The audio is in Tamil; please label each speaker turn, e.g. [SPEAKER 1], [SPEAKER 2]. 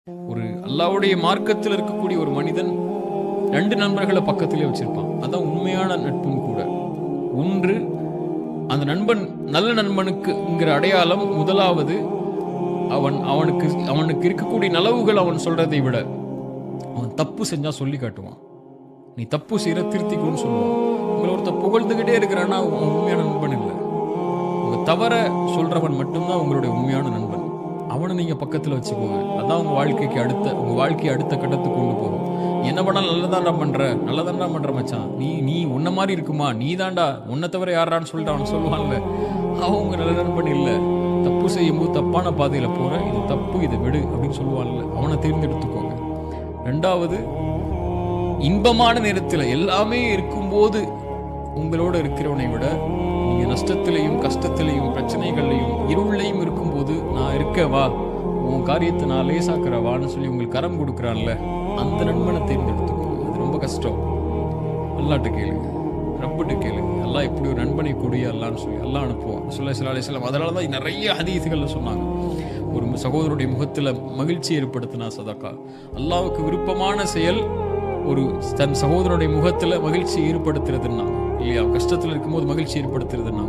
[SPEAKER 1] ஒரு அல்லாஹ்வுடைய மார்க்கத்தில் இருக்கக்கூடிய ஒரு மனிதன் 2 நண்பர்களை பக்கத்திலே வச்சிருப்பான். அதான் உண்மையான நட்பும் கூட. ஒன்று, அந்த நண்பன் நல்ல நண்பனுக்குங்கிற அடையாளம் முதலாவது அவனுக்கு இருக்கக்கூடிய நலவுகள் அவன் சொல்றதை விட அவன் தப்பு செஞ்சா சொல்லி காட்டுவான். நீ தப்பு செய்யற திருத்திக்கோன்னு சொல்லுவான். உங்களை ஒருத்தர் புகழ்ந்துகிட்டே இருக்கிறான்னா அவன் உண்மையான நண்பன் இல்லை. உங்க தவற சொல்றவன் மட்டும்தான் உங்களுடைய உண்மையான நண்பன். அவனை நீங்க பக்கத்துல வச்சுக்கோங்க. அதான் உங்க வாழ்க்கையை அடுத்த கட்டத்துக்கு கொண்டு போகும். என்ன பண்ணாலும் நல்லதாண்டா பண்ற மச்சான். நீ உன்ன மாதிரி இருக்குமா, நீ தாண்டா, உன்னை தவிர யாரான்னு சொல்லிட்டு அவன் சொல்லுவான்ல, அவன் உங்க நல்ல நண்பன் இல்லை. தப்பு செய்யும் போது தப்பான பாதையில போற, இது தப்பு, இதை விடு அப்படின்னு சொல்லுவான்ல, அவனை தேர்ந்தெடுத்துக்கோங்க. 2வது, இன்பமான நேரத்தில் எல்லாமே இருக்கும்போது உங்களோட இருக்கிறவனை விட நீங்க நஷ்டத்திலையும் கஷ்டத்திலையும் பிரச்சனைகள்லையும் இருளையும் இருக்கும்போது நான் இருக்கவா, உன் காரியத்தை நான் லேசாக்குறவான்னு சொல்லி உங்களுக்கு கரம் கொடுக்குறான்ல, அந்த நண்பனை தேர்ந்தெடுத்துக்கோங்க. அது ரொம்ப கஷ்டம். அல்லாட்ட கேளுங்க, ரப்பிட்டு கேளுங்க, அல்லாஹ் இப்படி ஒரு நண்பனை கூடிய அல்லான்னு சொல்லி அல்லாஹ் அனுப்புவான். ஸல்லல்லாஹு அலைஹி வஸல்லம் அதனால தான் நிறைய ஹதீஸ்கள்ல சொன்னாங்க, ஒரு சகோதரருடைய முகத்தில் மகிழ்ச்சி ஏற்படுத்தினா சதக்கா. அல்லாஹ்வுக்கு விருப்பமான செயல் ஒரு தன் சகோதரனுடைய முகத்தில் மகிழ்ச்சி ஏற்படுத்துறதுன்னா இல்லையா, கஷ்டத்தில் இருக்கும்போது மகிழ்ச்சி ஏற்படுத்துறதுன்னா